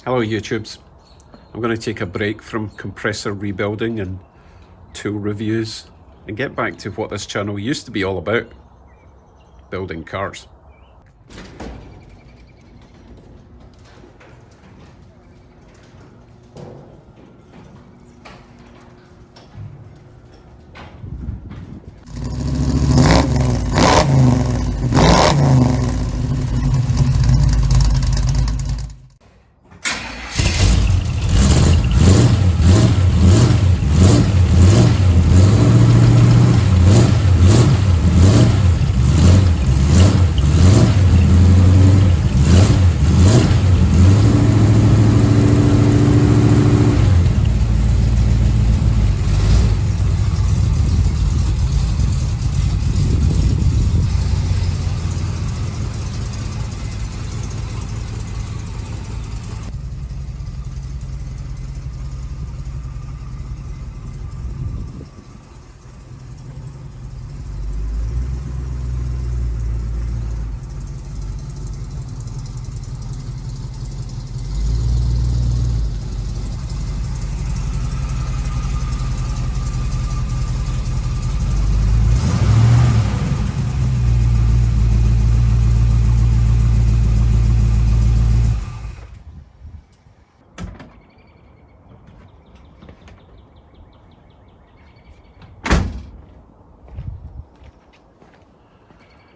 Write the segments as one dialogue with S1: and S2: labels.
S1: Hello YouTubes. I'm going to take a break from compressor rebuilding and tool reviews and get back to what this channel used to be all about, building cars.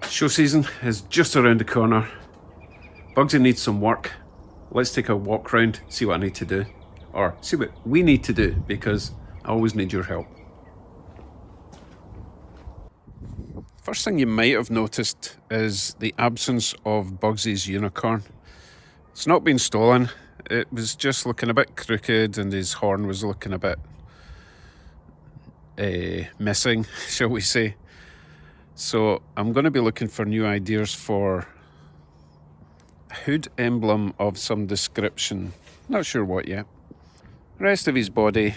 S1: Show season is just around the corner. Bugsy needs some work. Let's take a walk round, see what I need to do. Or see what we need to do, because I always need your help. First thing you might have noticed is the absence of Bugsy's unicorn. It's not been stolen, it was just looking a bit crooked and his horn was looking a bit missing, shall we say. So I'm going to be looking for new ideas for a hood emblem of some description. Not sure what yet. The rest of his body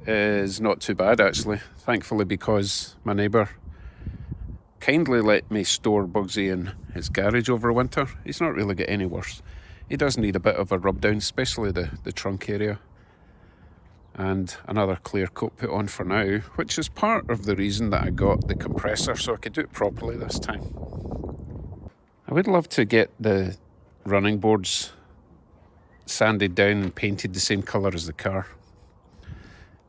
S1: is not too bad actually, thankfully, because my neighbour kindly let me store Bugsy in his garage over winter. He's not really got any worse. He does need a bit of a rub down, especially the trunk area. And another clear coat put on for now, which is part of the reason that I got the compressor, so I could do it properly this time. I would love to get the running boards sanded down and painted the same colour as the car.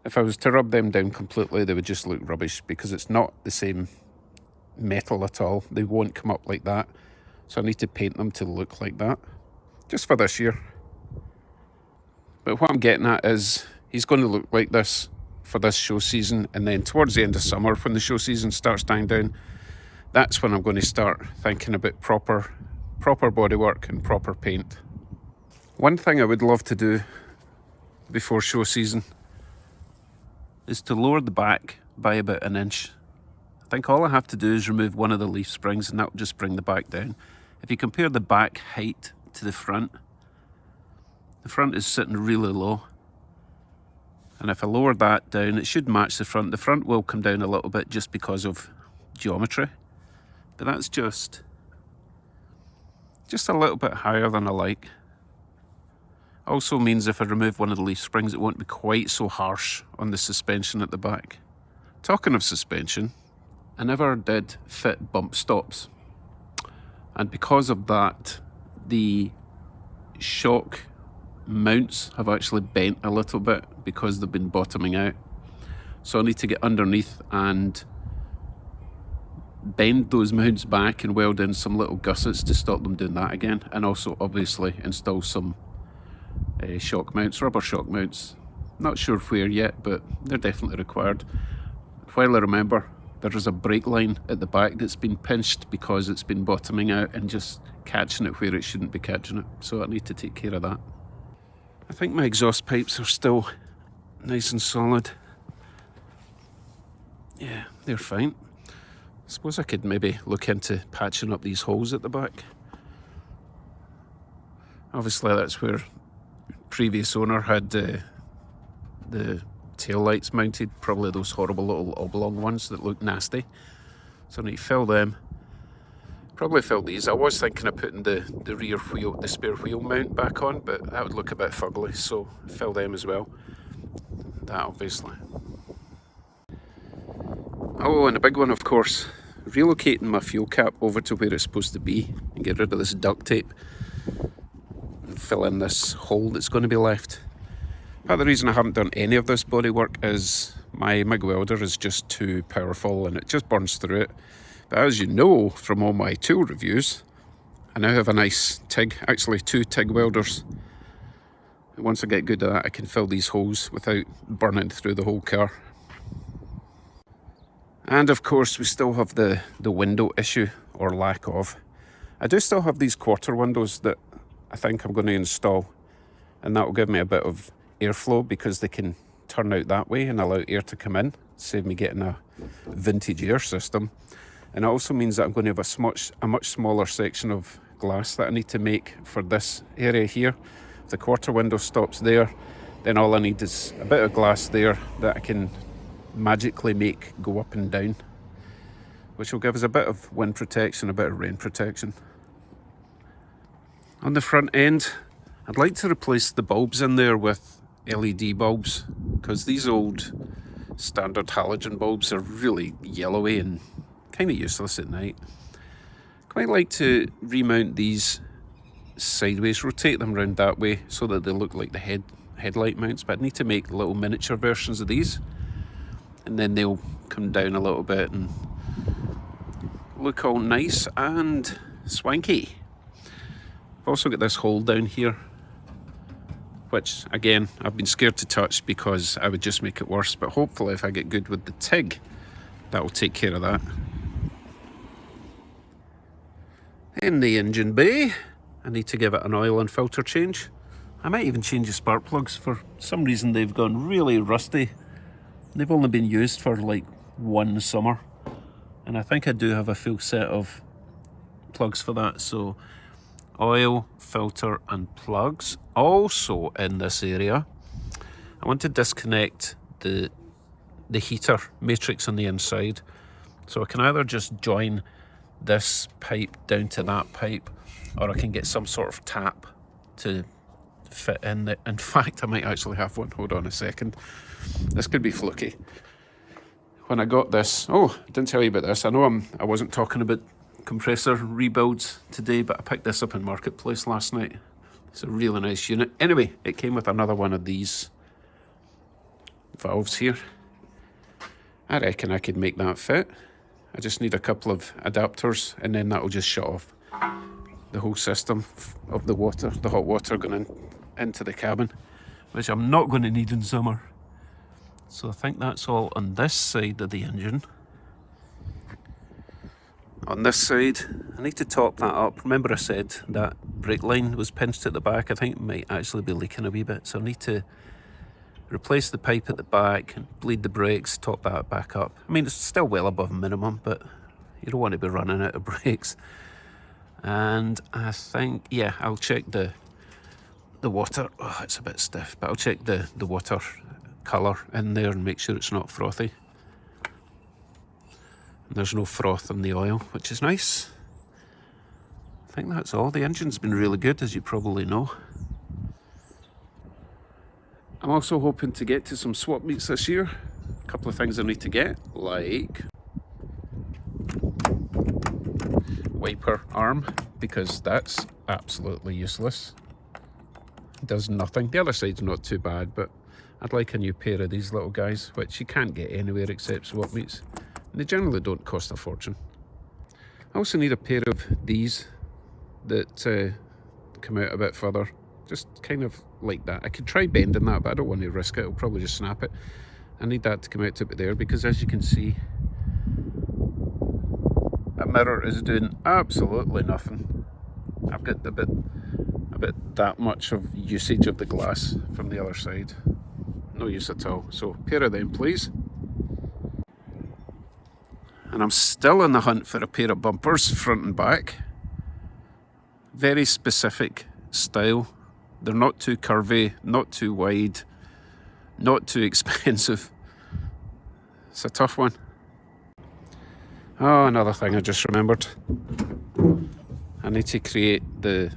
S1: If I was to rub them down completely, they would just look rubbish, because it's not the same metal at all. They won't come up like that, so I need to paint them to look like that, just for this year. But what I'm getting at is, he's going to look like this for this show season, and then towards the end of summer, when the show season starts dying down, that's when I'm going to start thinking about proper bodywork and proper paint. One thing I would love to do before show season is to lower the back by about 1 inch. I think all I have to do is remove one of the leaf springs and that will just bring the back down. If you compare the back height to the front is sitting really low. And if I lower that down, it should match the front. The front will come down a little bit just because of geometry. But that's just a little bit higher than I like. Also means if I remove one of the leaf springs, it won't be quite so harsh on the suspension at the back. Talking of suspension, I never did fit bump stops. And because of that, the shock mounts have actually bent a little bit because they've been bottoming out. So I need to get underneath and bend those mounts back and weld in some little gussets to stop them doing that again, and also obviously install some shock mounts, rubber shock mounts. Not sure where yet, but they're definitely required. While I remember, there is a brake line at the back that's been pinched because it's been bottoming out and just catching it where it shouldn't be catching it, so I need to take care of that. I think my exhaust pipes are still nice and solid. Yeah, they're fine. I suppose I could maybe look into patching up these holes at the back. Obviously that's where previous owner had the tail lights mounted, probably those horrible little oblong ones that look nasty. So I need to fill them, Probably fill these. I was thinking of putting the rear wheel, the spare wheel mount back on, but that would look a bit fugly, so fill them as well. That obviously. Oh, and a big one, of course, relocating my fuel cap over to where it's supposed to be and get rid of this duct tape and fill in this hole that's going to be left. Part of the reason I haven't done any of this bodywork is my MIG welder is just too powerful and it just burns through it. But as you know from all my tool reviews, I now have a nice TIG, actually 2 TIG welders. And once I get good at that, I can fill these holes without burning through the whole car. And of course, we still have the window issue, or lack of. I do still have these quarter windows that I think I'm going to install, and that will give me a bit of airflow because they can turn out that way and allow air to come in, save me getting a vintage air system. And it also means that I'm going to have a much smaller section of glass that I need to make for this area here. If the quarter window stops there, then all I need is a bit of glass there that I can magically make go up and down, which will give us a bit of wind protection, a bit of rain protection. On the front end, I'd like to replace the bulbs in there with LED bulbs, because these old standard halogen bulbs are really yellowy and kind of useless at night. Quite like to remount these sideways, rotate them around that way so that they look like the headlight mounts, but I need to make little miniature versions of these, and then they'll come down a little bit and look all nice and swanky. I've also got this hole down here, which again I've been scared to touch because I would just make it worse, but hopefully if I get good with the TIG, that will take care of that. In the engine bay, I need to give it an oil and filter change. I might even change the spark plugs. For some reason they've gone really rusty. They've only been used for like 1 summer, and I think I do have a full set of plugs for that. So oil, filter and plugs. Also in this area, I want to disconnect the heater matrix on the inside, so I can either just join this pipe down to that pipe, or I can get some sort of tap to fit in the, in fact I might actually have one, hold on a second, this could be fluky. When I got this, oh, I didn't tell you about this. I know I wasn't talking about compressor rebuilds today, but I picked this up in Marketplace last night. It's a really nice unit. Anyway, it came with another one of these valves here. I reckon I could make that fit. I just need a couple of adapters, and then that will just shut off the whole system of the water, the hot water going into the cabin, which I'm not going to need in summer. So I think that's all on this side of the engine. On this side, I need to top that up. Remember I said that brake line was pinched at the back? I think it might actually be leaking a wee bit, so I need to replace the pipe at the back and bleed the brakes, top that back up. I mean, it's still well above minimum, but you don't want to be running out of brakes. And I think, yeah, I'll check the water. Oh, it's a bit stiff, but I'll check the water colour in there and make sure it's not frothy. And there's no froth in the oil, which is nice. I think that's all. The engine's been really good, as you probably know. I'm also hoping to get to some swap meets this year. A couple of things I need to get, like wiper arm, because that's absolutely useless. It does nothing. The other side's not too bad, but I'd like a new pair of these little guys, which you can't get anywhere except swap meets. And they generally don't cost a fortune. I also need a pair of these that come out a bit further. Just kind of like that. I could try bending that, but I don't want to risk it. It'll probably just snap it. I need that to come out to about there, because as you can see, that mirror is doing absolutely nothing. I've got a bit that much of usage of the glass from the other side. No use at all. So pair of them, please. And I'm still on the hunt for a pair of bumpers, front and back. Very specific style. They're not too curvy, not too wide, not too expensive. It's a tough one. Oh, another thing I just remembered. I need to create the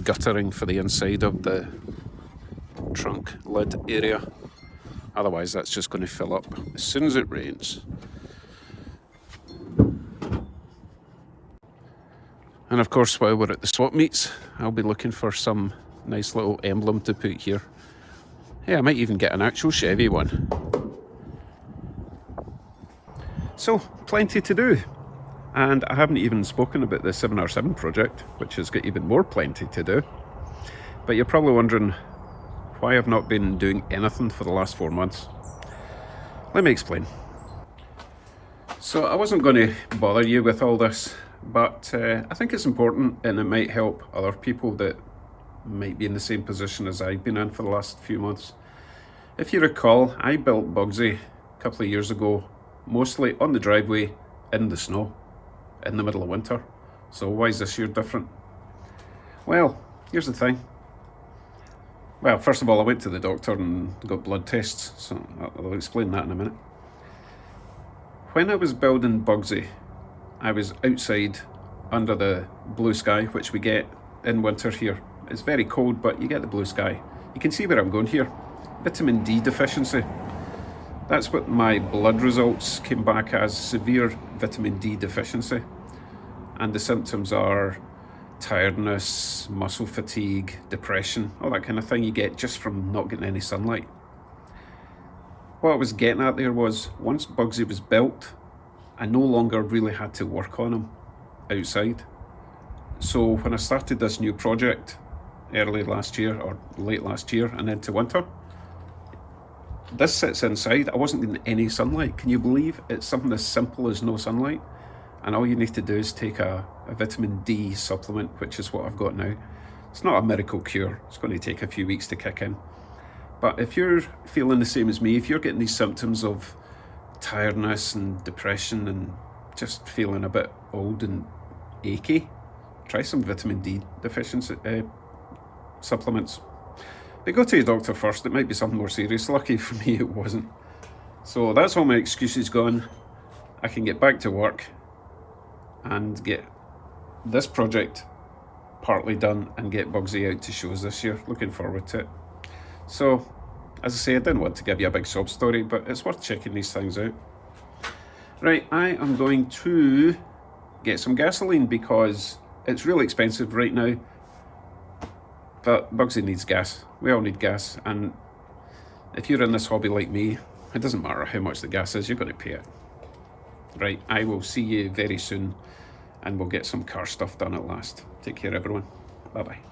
S1: guttering for the inside of the trunk lid area. Otherwise that's just going to fill up as soon as it rains. And of course, while we're at the swap meets, I'll be looking for some nice little emblem to put here. Hey, I might even get an actual Chevy one. So, plenty to do. And I haven't even spoken about the 7R7 project, which has got even more plenty to do. But you're probably wondering why I've not been doing anything for the last 4 months. Let me explain. So I wasn't going to bother you with all this, but I think it's important and it might help other people that might be in the same position as I've been in for the last few months. If you recall, I built Bugsy a couple of years ago, mostly on the driveway in the snow, in the middle of winter. So why is this year different? Well, here's the thing. Well, first of all, I went to the doctor and got blood tests, so I'll explain that in a minute. When I was building Bugsy, I was outside under the blue sky, which we get in winter here. It's very cold, but you get the blue sky. You can see where I'm going here. Vitamin D deficiency. That's what my blood results came back as, severe vitamin D deficiency. And the symptoms are tiredness, muscle fatigue, depression, all that kind of thing you get just from not getting any sunlight. What I was getting at there was, once Bugsy was built, I no longer really had to work on him outside. So when I started this new project early last year or late last year and into winter, this sits inside. I wasn't getting any sunlight. Can you believe it's something as simple as no sunlight? And all you need to do is take a vitamin D supplement, which is what I've got now. It's not a miracle cure. It's going to take a few weeks to kick in. But if you're feeling the same as me, if you're getting these symptoms of tiredness and depression and just feeling a bit old and achy, try some vitamin D deficiency supplements. But go to your doctor first. It might be something more serious. Lucky for me, it wasn't. So that's all my excuses gone. I can get back to work and get this project partly done and get Bugsy out to shows this year. Looking forward to it. So, as I say, I didn't want to give you a big sob story, but it's worth checking these things out. Right, I am going to get some gasoline because it's really expensive right now. But Bugsy needs gas. We all need gas. And if you're in this hobby like me, it doesn't matter how much the gas is, you're going to pay it. Right, I will see you very soon and we'll get some car stuff done at last. Take care, everyone. Bye-bye.